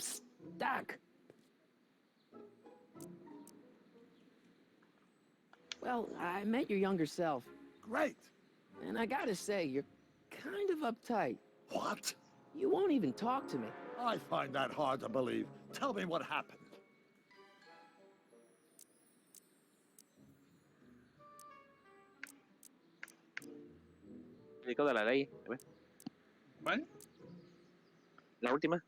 Psst, Doc. Well, I met your younger self, Great. and I gotta say, you're kind of uptight. What? You won't even talk to me. I find that hard to believe. Tell me what happened. Médico de la ley. A ver, ¿Cuál? la última.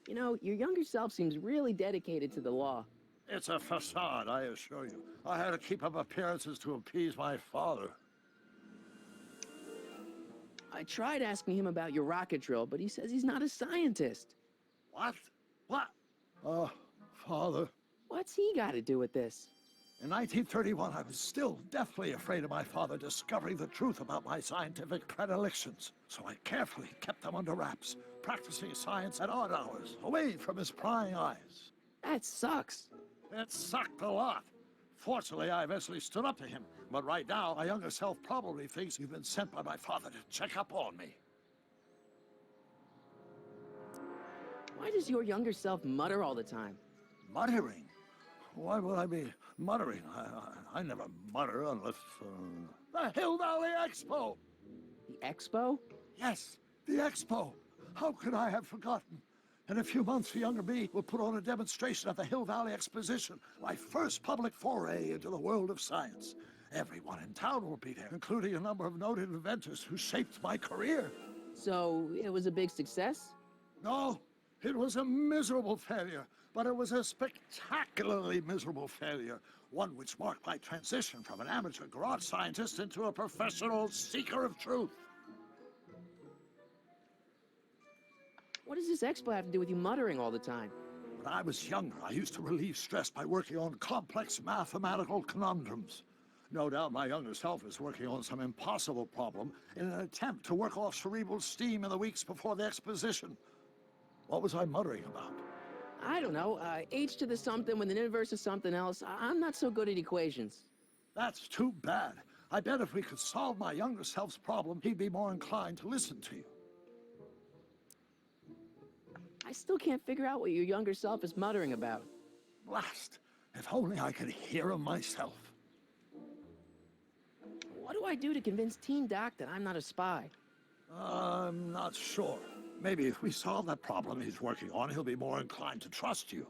You know, your younger self seems really dedicated to the law. It's a facade, I assure you. I had to keep up appearances to appease my father. I tried asking him about your rocket drill, but he says he's not a scientist. What? What? Father. What's he got to do with this? In 1931, I was still deathly afraid of my father discovering the truth about my scientific predilections. So I carefully kept them under wraps, practicing science at odd hours, away from his prying eyes. That sucks. It sucked a lot. Fortunately, I eventually stood up to him. But right now, my younger self probably thinks you've been sent by my father to check up on me. Why does your younger self mutter all the time? Muttering? Why would I be muttering? I never mutter unless... The Hill Valley Expo! The expo? Yes, the Expo. How could I have forgotten? In a few months, the younger me will put on a demonstration at the Hill Valley Exposition, my first public foray into the world of science. Everyone in town will be there, including a number of noted inventors who shaped my career. So, it was a big success? No, it was a miserable failure, but it was a spectacularly miserable failure, one which marked my transition from an amateur garage scientist into a professional seeker of truth. What does this expo have to do with you muttering all the time? When I was younger, I used to relieve stress by working on complex mathematical conundrums. No doubt my younger self is working on some impossible problem in an attempt to work off cerebral steam in the weeks before the exposition. What was I muttering about? I don't know, h to the something with an inverse of something else. I'm not so good at equations. That's too bad. I bet if we could solve my younger self's problem, he'd be more inclined to listen to you. I still can't figure out what your younger self is muttering about. Blast! If only I could hear him myself. What do I do to convince Teen Doc that I'm not a spy? I'm not sure. Maybe if we solve that problem he's working on, he'll be more inclined to trust you.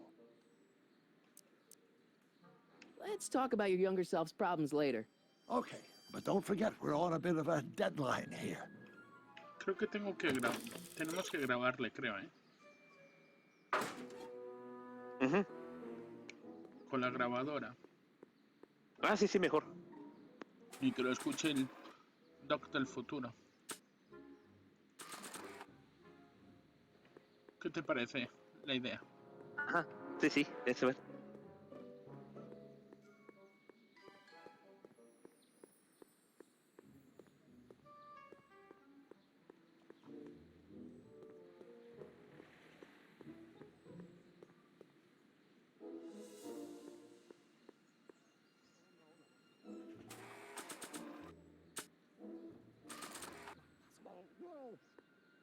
Let's talk about your younger self's problems later. Okay, but don't forget we're on a bit of a deadline here. Creo que tenemos que grabarle, creo, ¿eh? Con la grabadora. Ah, sí, mejor. Y que lo escuche el Doc del futuro. ¿Qué te parece la idea? Ajá, sí, ese ver.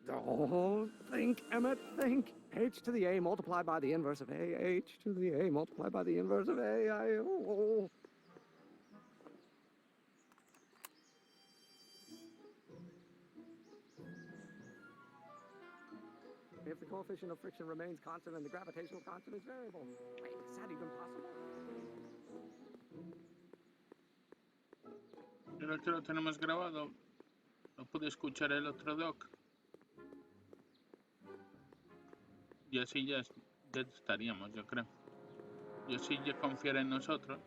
Don't think, Emmett, think. H to the A multiplied by the inverse of A. H to the A multiplied by the inverse of A. If the coefficient of friction remains constant and the gravitational constant is variable. Wait, is that even possible? Pero que lo tenemos grabado. Lo puede escuchar el otro Doc. Y así ya estaríamos, yo creo. Y así ya confiara en nosotros.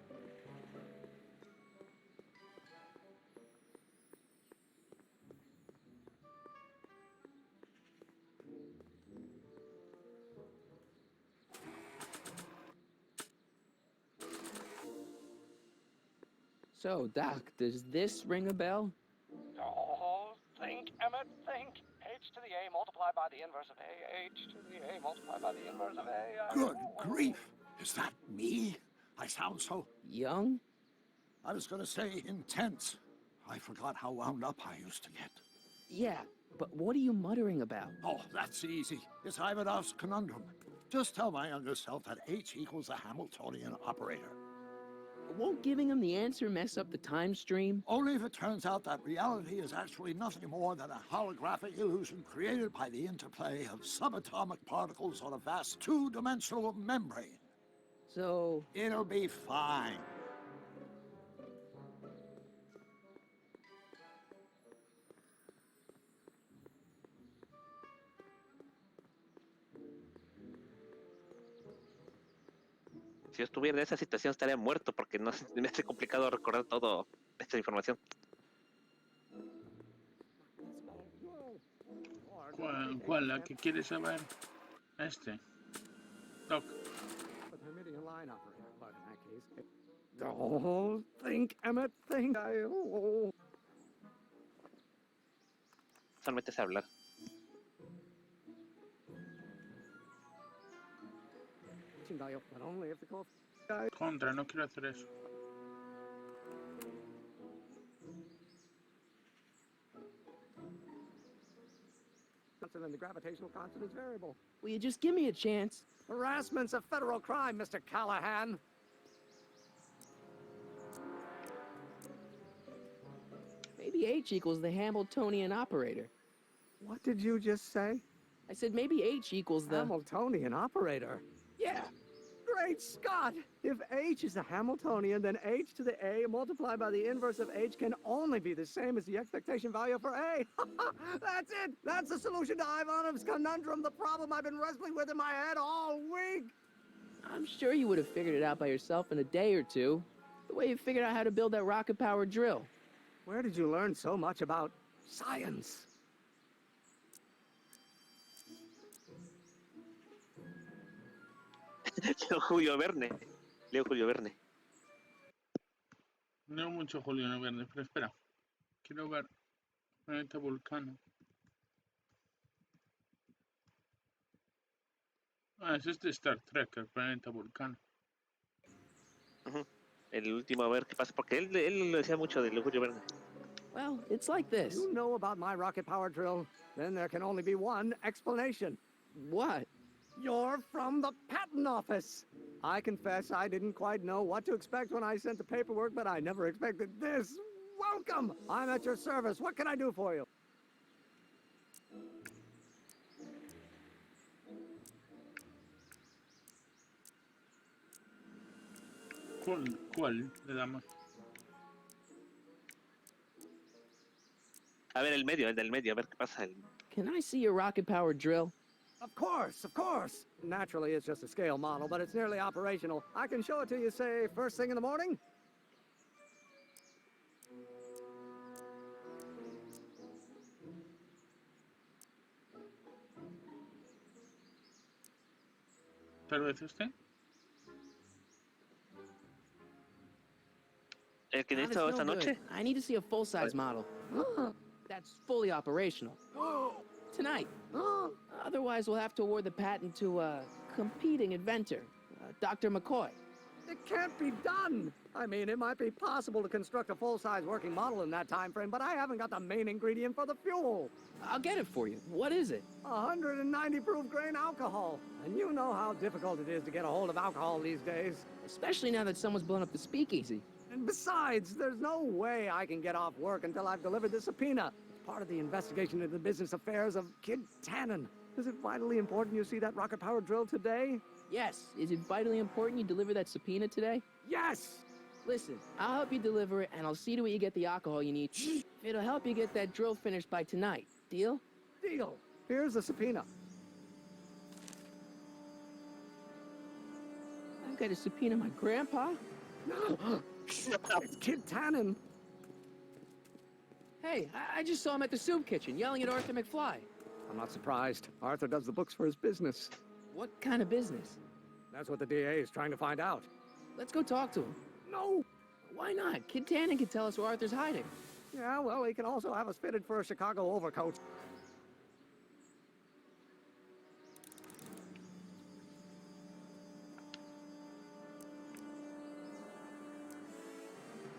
So, Doc, does this ring a bell? Oh, think, Emmett, think. H to the A multiplied by the inverse of A. H to the A multiplied by the inverse of A. Good grief! Is that me? I sound so... Young? I was going to say intense. I forgot how wound up I used to get. Yeah, but what are you muttering about? Oh, that's easy. It's Ivanov's conundrum. Just tell my younger self that H equals a Hamiltonian operator. Won't giving him the answer mess up the time stream? Only if it turns out that reality is actually nothing more than a holographic illusion created by the interplay of subatomic particles on a vast two-dimensional membrane. So, It'll be fine. Si yo estuviera en esa situación estaría muerto porque no me hace complicado recordar toda esta información. ¿Cuál? ¿La que quieres saber? Este. Doc. Don't think, Emmett, think. Solamente es hablar. But only if the cost. Contra, no quiero hacer eso. Than the gravitational constant is variable. will you just give me a chance? Harassment's a federal crime, Mr. Callahan. Maybe H equals the Hamiltonian operator. What did you just say? I said maybe H equals the... Hamiltonian operator. Yeah, Great Scott! If H is a Hamiltonian, then H to the A multiplied by the inverse of H can only be the same as the expectation value for A. That's it! That's the solution to Ivanov's conundrum, the problem I've been wrestling with in my head all week! I'm sure you would have figured it out by yourself in a day or two. The way you figured out how to build that rocket-powered drill. Where did you learn so much about science? Leo Julio Verne. Leo Julio Verne. No mucho Julio no Verne, pero espera. Quiero ver planeta Vulcano. Ah, es este Star Trek, el planeta Vulcano. El último, a ver qué pasa, porque él lo decía mucho de Leo Julio Verne. Well, it's like this. You know about my rocket power drill? Then there can only be one explanation. What? You're from the patent office. I confess I didn't quite know what to expect when I sent the paperwork, but I never expected this. Welcome! I'm at your service. What can I do for you? ¿Cuál le damos? A ver, el del medio, a ver qué pasa. Can I see your rocket-powered drill? Of course, of course. Naturally, it's just a scale model, but it's nearly operational. I can show it to you, say, first thing in the morning. Tal vez este. ¿El que That is necesito no esta good. noche? I need to see a full-size model. That's fully operational. Tonight. Otherwise, we'll have to award the patent to a competing inventor, Dr. McCoy. It can't be done. I mean, it might be possible to construct a full-size working model in that time frame, but I haven't got the main ingredient for the fuel. I'll get it for you. What is it? 190 proof grain alcohol. And you know how difficult it is to get a hold of alcohol these days. Especially now that someone's blown up the speakeasy. And besides, there's no way I can get off work until I've delivered the subpoena. It's part of the investigation into the business affairs of Kid Tannen. Is it vitally important you see that rocket-powered drill today? Yes. Is it vitally important you deliver that subpoena today? Yes! Listen, I'll help you deliver it, and I'll see to it you get the alcohol you need. It'll help you get that drill finished by tonight. Deal? Deal. Here's the subpoena. I've got to subpoena my grandpa? It's Kid Tannen. Hey, I just saw him at the soup kitchen, yelling at Arthur McFly. I'm not surprised. Arthur does the books for his business. What kind of business? That's what the DA is trying to find out. Let's go talk to him. No! Why not? Kid Tannen can tell us where Arthur's hiding. Yeah, well, he can also have us fitted for a Chicago overcoat.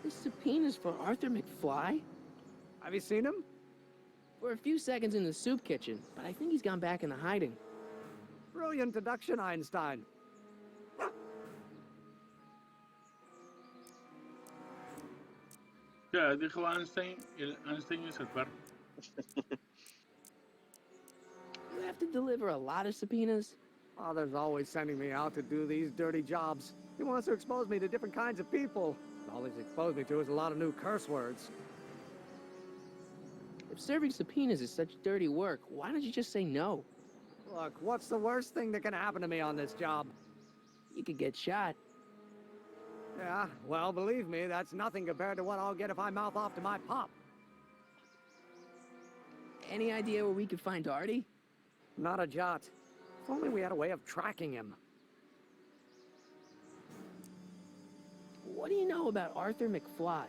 This subpoena's for Arthur McFly? Have you seen him? We're a few seconds in the soup kitchen, but I think he's gone back into hiding. Brilliant deduction, Einstein. Ya, dijo Einstein, Einstein es el perro. You have to deliver a lot of subpoenas? Father's always sending me out to do these dirty jobs. He wants to expose me to different kinds of people. All he's exposed me to is a lot of new curse words. If serving subpoenas is such dirty work, why don't you just say no? Look, what's the worst thing that can happen to me on this job? You could get shot. Yeah, well, believe me, that's nothing compared to what I'll get if I mouth off to my pop. Any idea where we could find Artie? Not a jot. If only we had a way of tracking him. What do you know about Arthur McFly?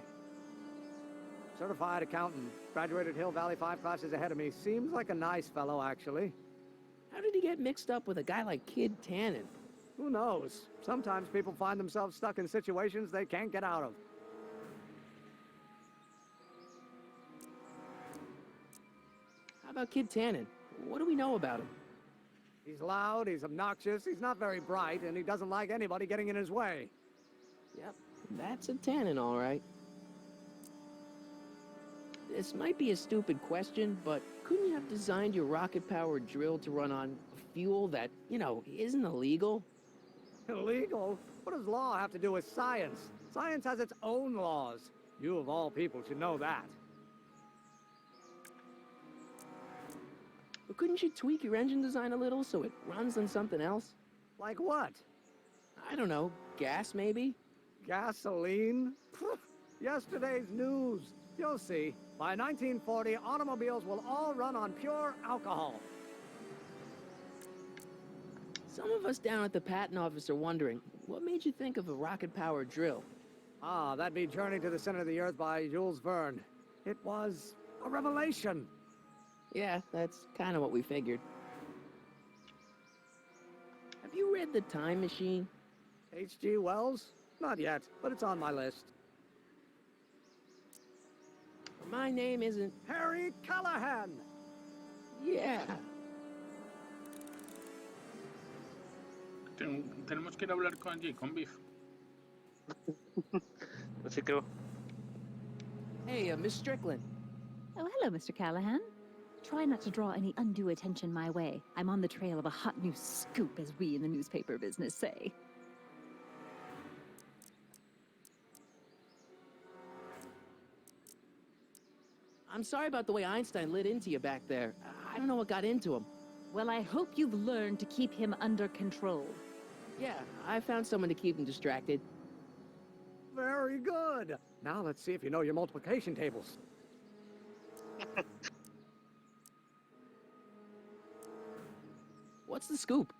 Certified accountant. Graduated Hill Valley 5 classes ahead of me. Seems like a nice fellow, actually. How did he get mixed up with a guy like Kid Tannen? Who knows? Sometimes people find themselves stuck in situations they can't get out of. How about Kid Tannen? What do we know about him? He's loud, he's obnoxious, he's not very bright, and he doesn't like anybody getting in his way. Yep, that's a Tannen, all right. This might be a stupid question, but couldn't you have designed your rocket-powered drill to run on fuel that, you know, isn't illegal? Illegal? What does law have to do with science? Science has its own laws. You, of all people, should know that. But couldn't you tweak your engine design a little so it runs on something else? Like what? I don't know, gas maybe? Gasoline? Yesterday's news. You'll see. By 1940, automobiles will all run on pure alcohol. Some of us down at the patent office are wondering, what made you think of a rocket-powered drill? Ah, that'd be Journey to the Center of the Earth by Jules Verne. It was a revelation. Yeah, that's kind of what we figured. Have you read The Time Machine? H.G. Wells? Not yet, but it's on my list. My name isn't... Harry Callahan! Yeah. Tenemos que ir a hablar con allí, con Biff. Así que Hey, Miss Strickland. Oh, hello, Mr. Callahan. Try not to draw any undue attention my way. I'm on the trail of a hot new scoop, as we in the newspaper business say. I'm sorry about the way Einstein lit into you back there. I don't know what got into him. Well, I hope you've learned to keep him under control. Yeah, I found someone to keep him distracted. Very good. Now let's see if you know your multiplication tables. What's the scoop?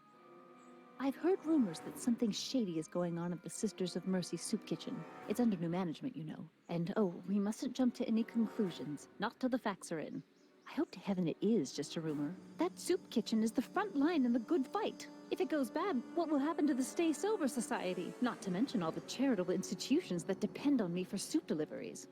I've heard rumors that something shady is going on at the Sisters of Mercy soup kitchen. It's under new management, you know. And oh, we mustn't jump to any conclusions. Not till the facts are in. I hope to heaven it is just a rumor. That soup kitchen is the front line in the good fight. If it goes bad, what will happen to the Stay Sober Society? Not to mention all the charitable institutions that depend on me for soup deliveries.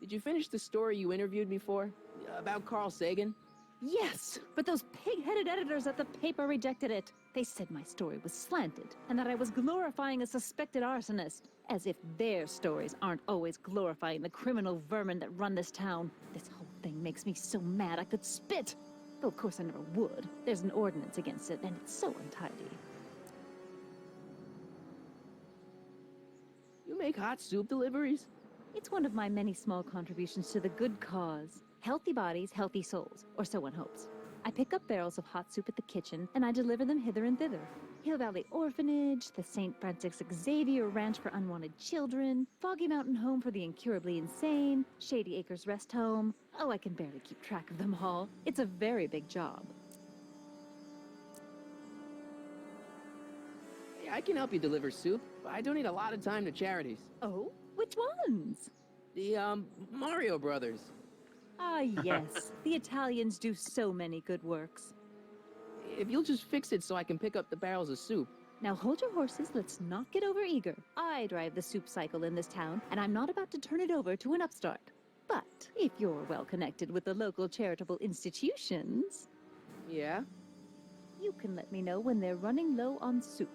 Did you finish the story you interviewed me for? About Carl Sagan? Yes, but those pig-headed editors at the paper rejected it. They said my story was slanted, and that I was glorifying a suspected arsonist. As if their stories aren't always glorifying the criminal vermin that run this town. This whole thing makes me so mad I could spit. Though of course I never would. There's an ordinance against it, and it's so untidy. You make hot soup deliveries? It's one of my many small contributions to the good cause. Healthy bodies, healthy souls, or so one hopes. I pick up barrels of hot soup at the kitchen, and I deliver them hither and thither. Hill Valley Orphanage, the St. Francis Xavier Ranch for Unwanted Children, Foggy Mountain Home for the Incurably Insane, Shady Acres Rest Home. Oh, I can barely keep track of them all. It's a very big job. Hey, I can help you deliver soup. I donate a lot of time to charities. Oh? Which ones? The, Mario Brothers. Ah, yes. The Italians do so many good works. If you'll just fix it so I can pick up the barrels of soup. Now hold your horses, let's not get overeager. I drive the soup cycle in this town, and I'm not about to turn it over to an upstart. But if you're well connected with the local charitable institutions, Yeah? you can let me know when they're running low on soup.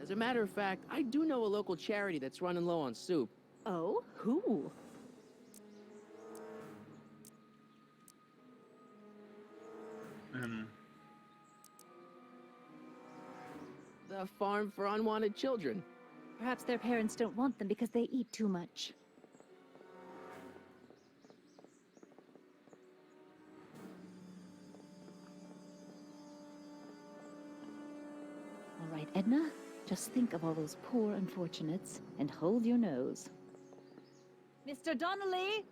As a matter of fact, I do know a local charity that's running low on soup. Oh, who? The Farm for Unwanted Children. Perhaps their parents don't want them because they eat too much. All right, Edna, just think of all those poor unfortunates and hold your nose. Mr. Donnelly!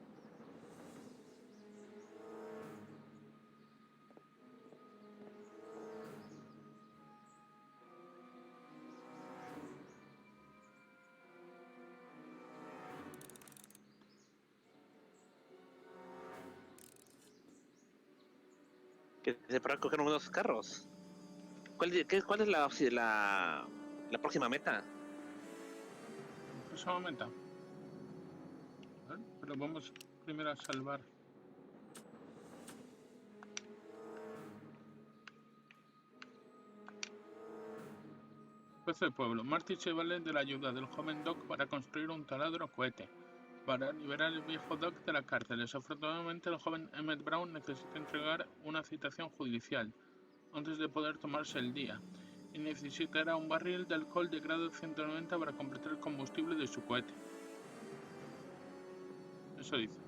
Que se para coger unos carros. ¿Cuál es la próxima meta? Pues un momento. A ver, pero vamos primero a salvar. Juez del pueblo. Marty se vale de la ayuda del joven Doc para construir un taladro cohete para liberar al viejo Doc de la cárcel. Desafortunadamente, el joven Emmett Brown necesita entregar una citación judicial antes de poder tomarse el día, y necesitará un barril de alcohol de grado 190 para completar el combustible de su cohete. Eso dice.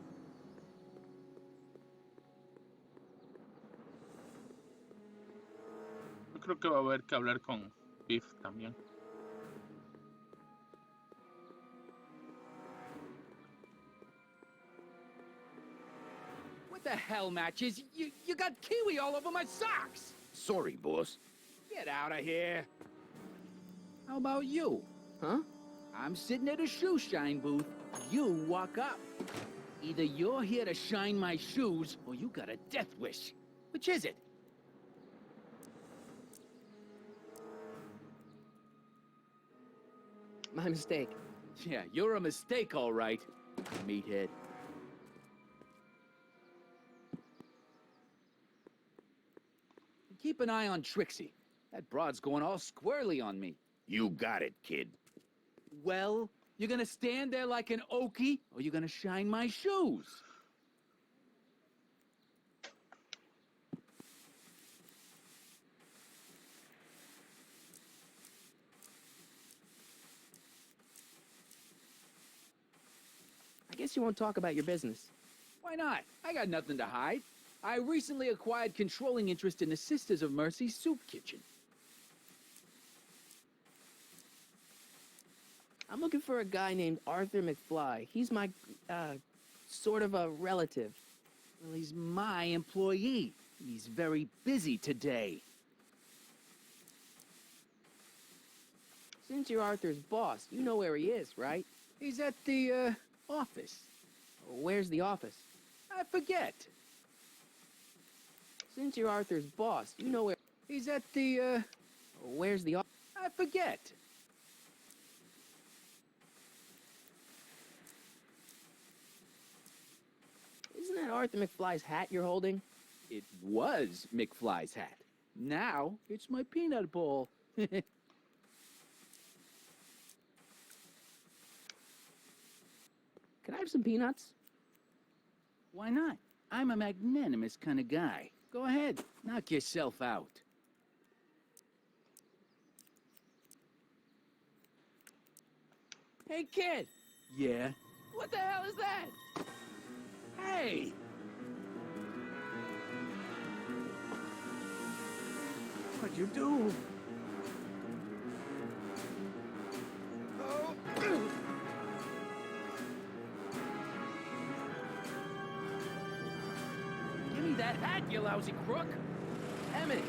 Yo creo que va a haber que hablar con Biff también. What the hell, Matches? You got kiwi all over my socks! Sorry, boss. Get out of here. How about you? Huh? I'm sitting at a shoe shine booth. You walk up. Either you're here to shine my shoes, or you got a death wish. Which is it? My mistake. Yeah, you're a mistake, all right, meathead. Keep an eye on Trixie. That broad's going all squirrely on me. You got it, kid. Well, you're gonna stand there like an okie, or you're gonna shine my shoes? I guess you won't talk about your business. Why not? I got nothing to hide. I recently acquired controlling interest in the Sisters of Mercy soup kitchen. I'm looking for a guy named Arthur McFly. He's my, sort of a relative. Well, he's my employee. He's very busy today. Since you're Arthur's boss, you know where he is, right? He's at the, office. Where's the office? I forget. Since you're Arthur's boss, you know where... He's at the, Where's the office? I forget. Isn't that Arthur McFly's hat you're holding? It was McFly's hat. Now, it's my peanut bowl. Can I have some peanuts? Why not? I'm a magnanimous kind of guy. Go ahead, knock yourself out. Hey, kid! Yeah? What the hell is that? Hey! What'd you do? Give me that hat, you lousy crook! Emmett!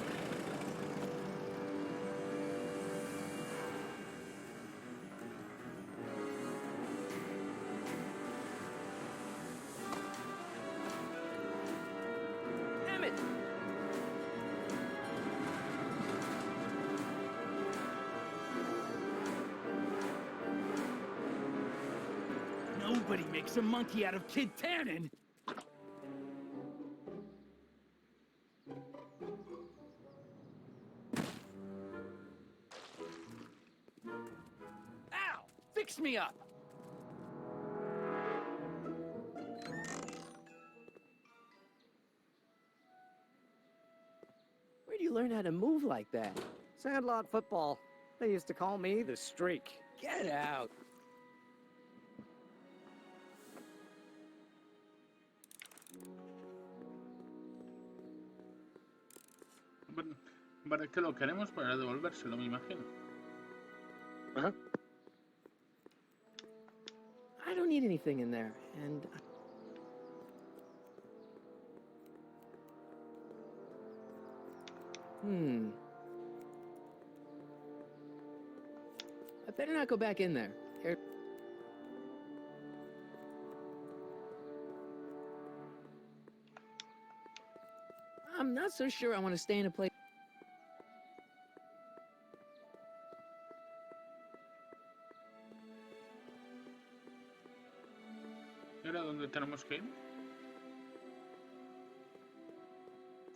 Emmett! Nobody makes a monkey out of Kid Tannen. Ow! Fix me up! Where do you learn how to move like that? Sandlot football. They used to call me the Streak. Get out. Para que lo queremos para devolvérselo, me imagino. Ajá. I don't need anything in there, and... I better not go back in there. I'm not so sure I want to stay in a place... ¿Era donde tenemos que ir?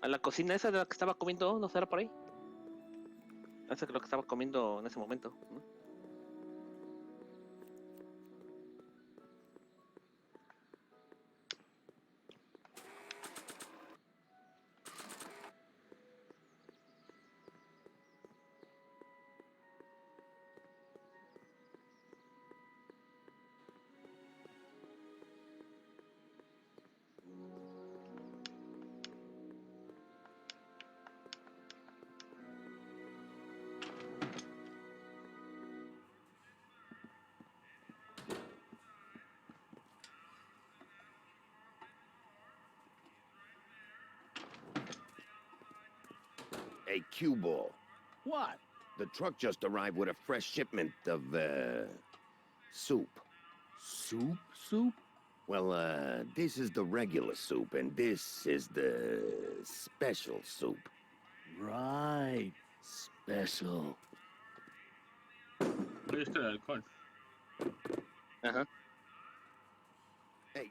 A la cocina esa de la que estaba comiendo, ¿no será por ahí? Esa es lo que estaba comiendo en ese momento, ¿no? Hey, cue ball. What? The truck just arrived with a fresh shipment of, soup. Soup? Soup? Well, this is the regular soup, and this is the special soup. Right. Special. Ahí está el alcohol. Ajá. Hey,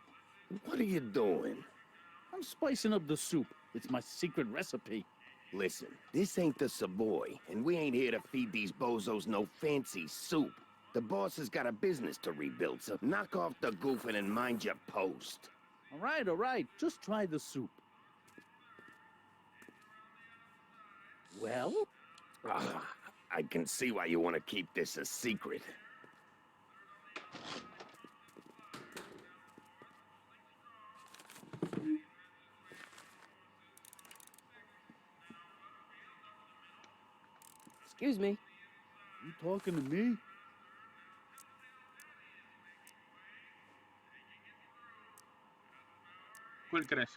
what are you doing? I'm spicing up the soup. It's my secret recipe. Listen, this ain't the Savoy, and we ain't here to feed these bozos no fancy soup. The boss has got a business to rebuild, so knock off the goofing and mind your post. All right. Just try the soup. Well? I can see why you want to keep this a secret. Excuse me. You talking to me? ¿Cuál crees?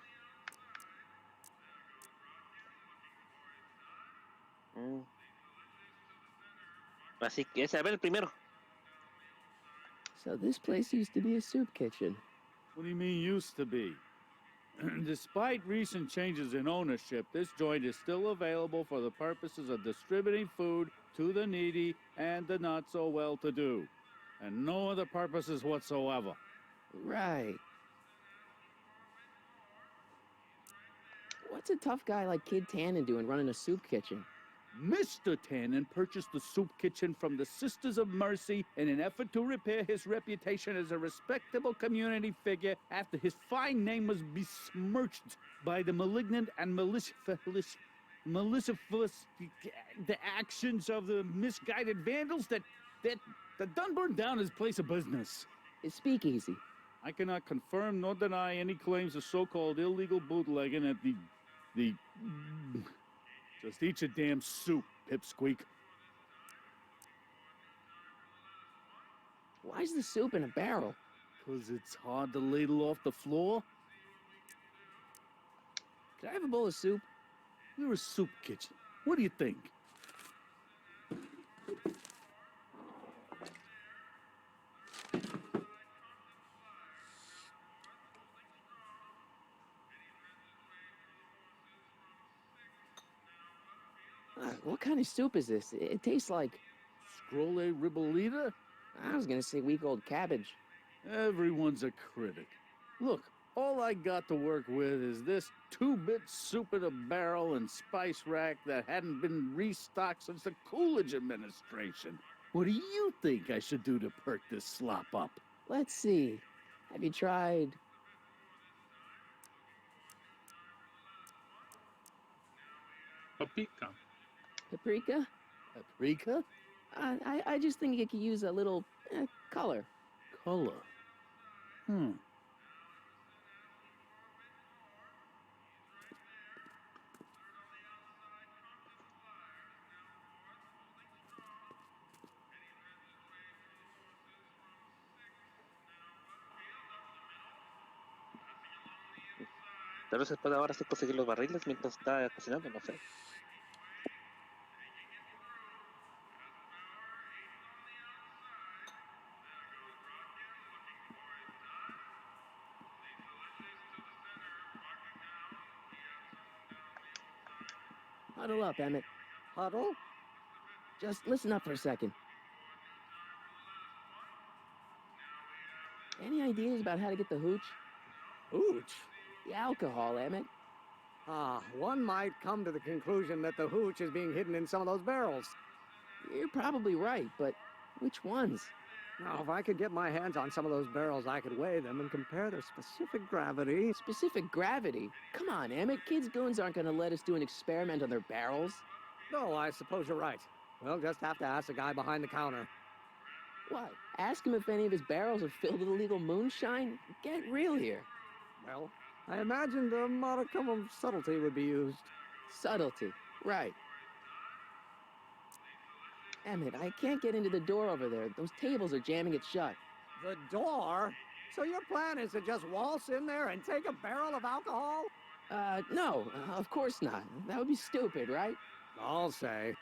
Así que ese, a ver el primero. So this place used to be a soup kitchen. What do you mean used to be? Despite recent changes in ownership, this joint is still available for the purposes of distributing food to the needy and the not so well-to-do, and no other purposes whatsoever. Right. What's a tough guy like Kid Tannen doing running a soup kitchen? Mr. Tannen purchased the soup kitchen from the Sisters of Mercy in an effort to repair his reputation as a respectable community figure after his fine name was besmirched by the malignant and malicious the actions of the misguided vandals that done burned down his place of business. It's speakeasy. I cannot confirm nor deny any claims of so-called illegal bootlegging at the just eat your damn soup, pipsqueak. Why's the soup in a barrel? 'Cause it's hard to ladle off the floor. Could I have a bowl of soup? We're a soup kitchen. What do you think? What kind of soup is this? It tastes like... Scrolle ribolita? I was gonna say week-old cabbage. Everyone's a critic. Look, all I got to work with is this 2-bit soup in a barrel and spice rack that hadn't been restocked since the Coolidge administration. What do you think I should do to perk this slop up? Let's see. Have you tried... Paprika. paprika? Paprika? I just think it could use a little color. Color. Tal vez se puede ahora sí conseguir los barriles mientras está cocinando, no sé. Huddle up, Emmett. Huddle? Just listen up for a second. Any ideas about how to get the hooch? Hooch? The alcohol, Emmett. One might come to the conclusion that the hooch is being hidden in some of those barrels. You're probably right, but which ones? Now, if I could get my hands on some of those barrels, I could weigh them and compare their specific gravity. Specific gravity? Come on, Emmett. Kids' goons aren't going to let us do an experiment on their barrels. No, I suppose you're right. We'll just have to ask the guy behind the counter. What? Ask him if any of his barrels are filled with illegal moonshine? Get real here. Well, I imagined a modicum of subtlety would be used. Subtlety. Right. Emmett, I can't get into the door over there. Those tables are jamming it shut. The door? So your plan is to just waltz in there and take a barrel of alcohol? No, of course not. That would be stupid, right? I'll say.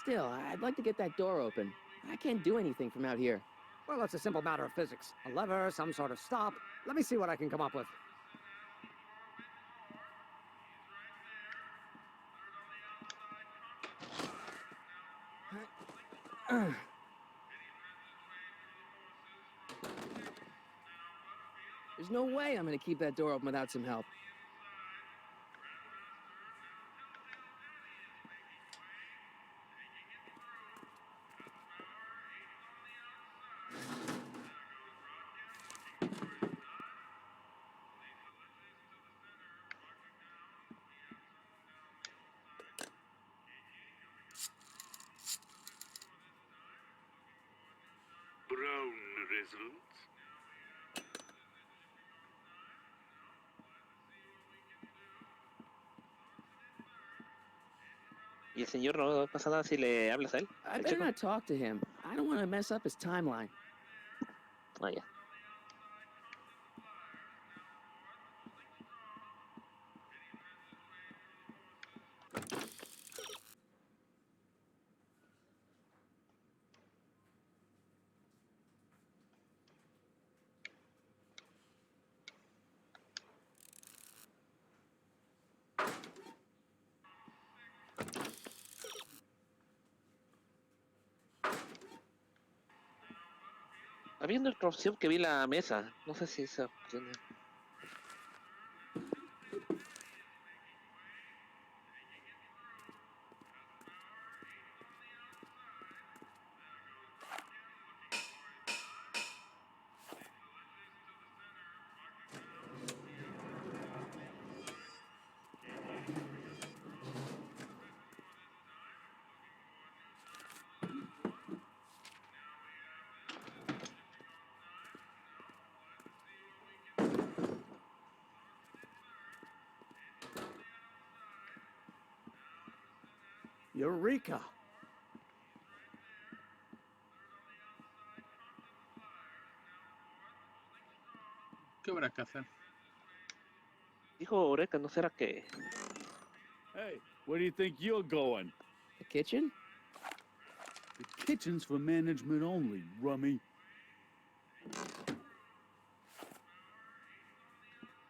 Still, I'd like to get that door open. I can't do anything from out here. Well, it's a simple matter of physics. A lever, some sort of stop. Let me see what I can come up with. There's no way I'm gonna keep that door open without some help. Brown result. Y el señor no pasa nada si le hablas a él. I ¿El better chico? not talk to him. I don't want to mess up his timeline. Ah, ya. Había otra opción que vi en la mesa. No sé si esa opción. Eureka! ¿Qué habrá que hacer? Dijo Eureka, ¿no será que...? Hey, where do you think you're going? The kitchen? The kitchen's for management only, rummy.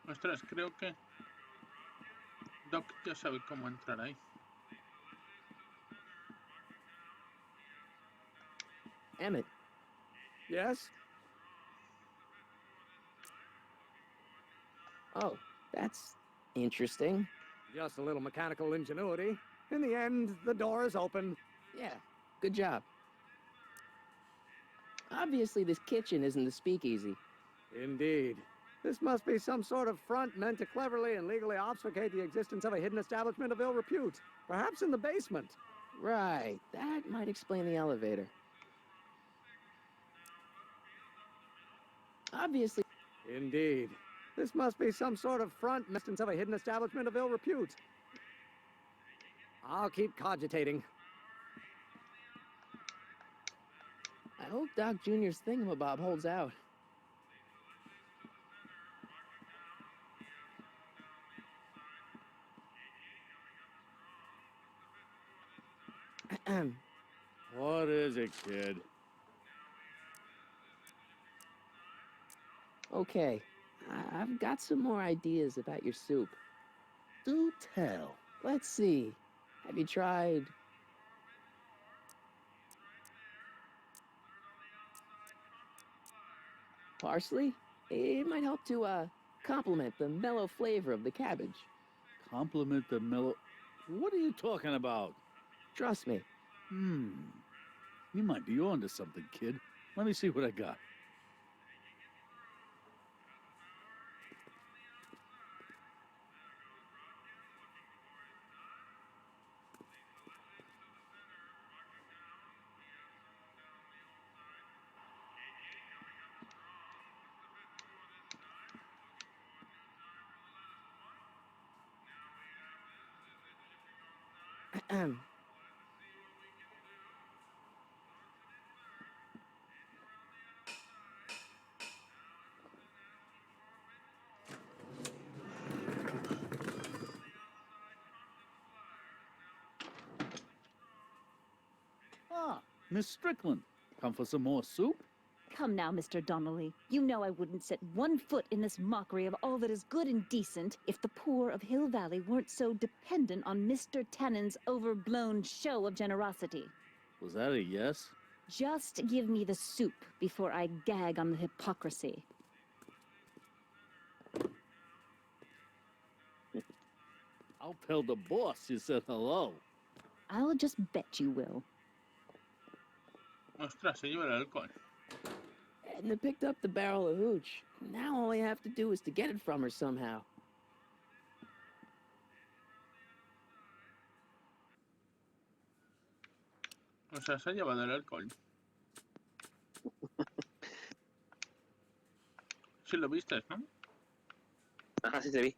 Ostras, creo que Doc ya sabe cómo entrar ahí. Emmett, Yes? Oh, that's interesting. Just a little mechanical ingenuity. In the end, the door is open. Yeah, good job. Obviously, this kitchen isn't the speakeasy. Indeed. This must be some sort of front meant to cleverly and legally obfuscate the existence of a hidden establishment of ill repute. Perhaps in the basement. Right, that might explain the elevator. Obviously. Indeed. This must be some sort of front instance of a hidden establishment of ill repute. I'll keep cogitating. I hope Doc Jr.'s thingamabob holds out. What is it, kid? Okay, I've got some more ideas about your soup. Do tell. Let's see. Have you tried parsley? It might help to complement the mellow flavor of the cabbage. Compliment the mellow. What are you talking about? Trust me. You might be onto something, kid. Let me see what I got. Ah, Miss Strickland. Come for some more soup? Come now, Mr. Donnelly. You know I wouldn't set one foot in this mockery of all that is good and decent if the poor of Hill Valley weren't so dependent on Mr. Tannen's overblown show of generosity. Was that a yes? Just give me the soup before I gag on the hypocrisy. I'll tell the boss you said hello. I'll just bet you will. Ostras, se lleva el alcohol. Edna picked up the barrel of hooch. Now all I have to do is to get it from her somehow. O sea, se ha llevado el alcohol. Sí lo viste, ¿no? Ajá, sí te vi.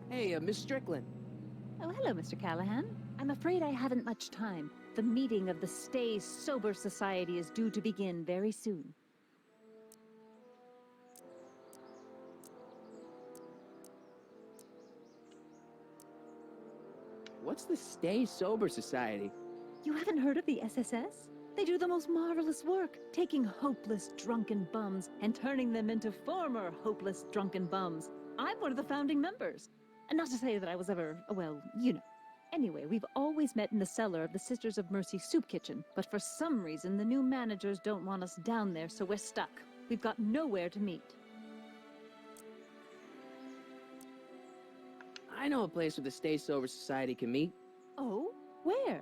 Hey, Miss Strickland. Oh, hello, Mr. Callahan. I'm afraid I haven't much time. The meeting of the Stay Sober Society is due to begin very soon. What's the Stay Sober Society? You haven't heard of the SSS? They do the most marvelous work, taking hopeless drunken bums and turning them into former hopeless drunken bums. I'm one of the founding members. And not to say that I was ever, well, you know. Anyway, we've always met in the cellar of the Sisters of Mercy soup kitchen, but for some reason the new managers don't want us down there, so we're stuck. We've got nowhere to meet. I know a place where the Stay Sober Society can meet. Oh? Where?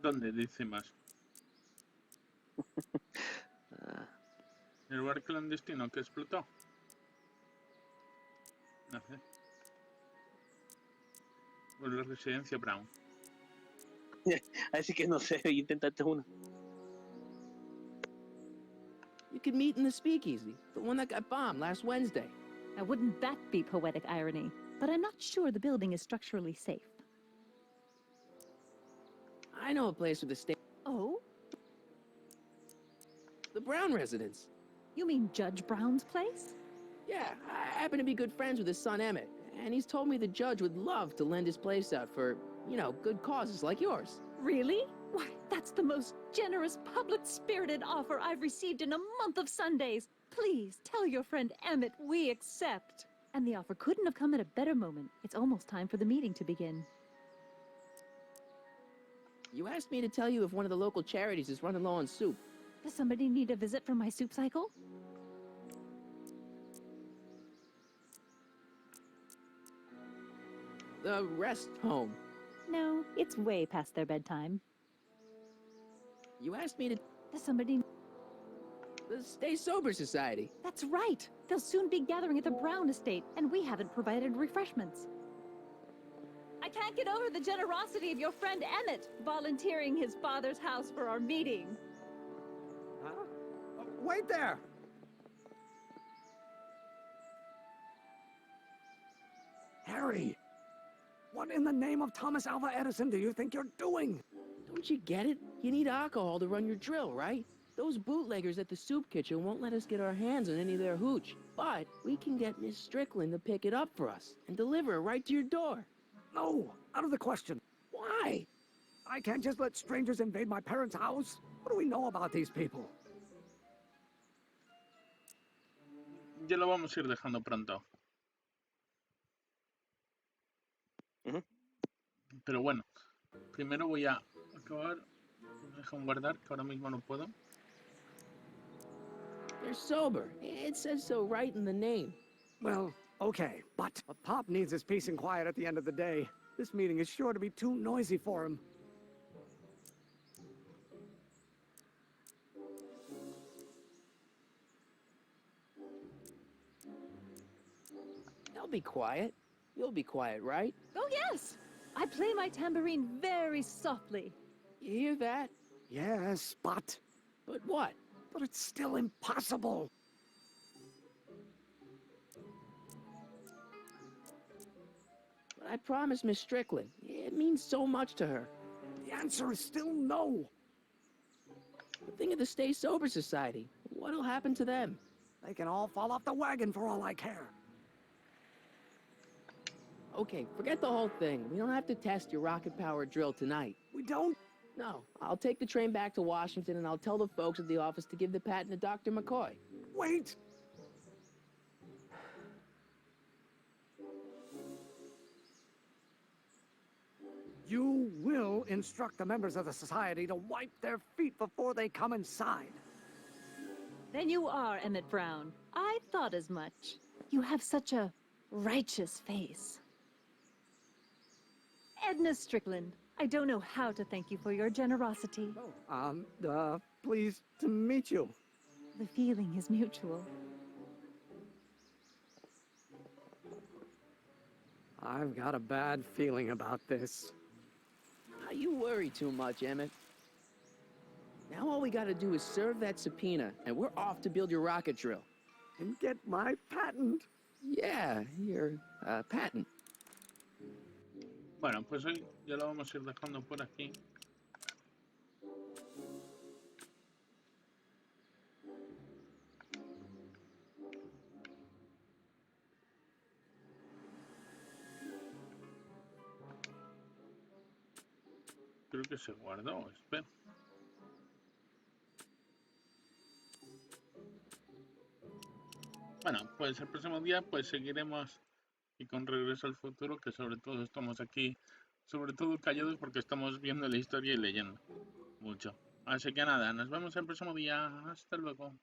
¿Dónde dice más? ¿El bar clandestino que explotó? No sé. O la residencia Brown. Así que no sé, inténtate uno. You could meet in the speakeasy, the one that got bombed last Wednesday. Now, wouldn't that be poetic irony? But I'm not sure the building is structurally safe. I know a place where the Stay... Oh? The Brown residence. You mean Judge Brown's place? Yeah, I happen to be good friends with his son Emmett, and he's told me the judge would love to lend his place out for, you know, good causes like yours. Really? Why, that's the most generous, public-spirited offer I've received in a month of Sundays. Please, tell your friend Emmett we accept. And the offer couldn't have come at a better moment. It's almost time for the meeting to begin. You asked me to tell you if one of the local charities is running low on soup. Does somebody need a visit from my soup cycle? The rest home. No, it's way past their bedtime. You asked me to... Does somebody... The Stay Sober Society. That's right! They'll soon be gathering at the Brown estate, and we haven't provided refreshments. I can't get over the generosity of your friend Emmett, volunteering his father's house for our meeting. Huh? Wait there! Harry! What in the name of Thomas Alva Edison do you think you're doing? Don't you get it? You need alcohol to run your drill, right? Those bootleggers at the soup kitchen won't let us get our hands on any of their hooch. But we can get Miss Strickland to pick it up for us and deliver it right to your door. No, out of the question. Why? I can't just let strangers invade my parents' house. What do we know about these people? Ya lo vamos a ir dejando pronto. Pero bueno, primero voy a acabar. Dejan guardar, que ahora mismo no puedo. They're sober. It says so right in the name. Well, okay, but Pop needs his peace and quiet at the end of the day. This meeting is sure to be too noisy for him. They'll be quiet. You'll be quiet, right? Oh, yes! I play my tambourine very softly. You hear that? Yes, but But what? it's still impossible. But I promised Miss Strickland. It means so much to her. The answer is still no. But think of the Stay Sober Society. What'll happen to them? They can all fall off the wagon for all I care. Okay, forget the whole thing. We don't have to test your rocket-powered drill tonight. We don't? No, I'll take the train back to Washington and I'll tell the folks at the office to give the patent to Dr. McCoy. Wait! You will instruct the members of the society to wipe their feet before they come inside. Then you are Emmett Brown. I thought as much. You have such a righteous face. Edna Strickland, I don't know how to thank you for your generosity. Pleased to meet you. The feeling is mutual. I've got a bad feeling about this. You worry too much, Emmett. Now all we gotta do is serve that subpoena, and we're off to build your rocket drill. And get my patent. Yeah, your patent. Bueno, pues hoy ya lo vamos a ir dejando por aquí. Creo que se guardó, espera. Bueno, pues el próximo día pues seguiremos y con Regreso al Futuro, que sobre todo estamos aquí, sobre todo callados porque estamos viendo la historia y leyendo mucho. Así que nada, nos vemos el próximo día. Hasta luego.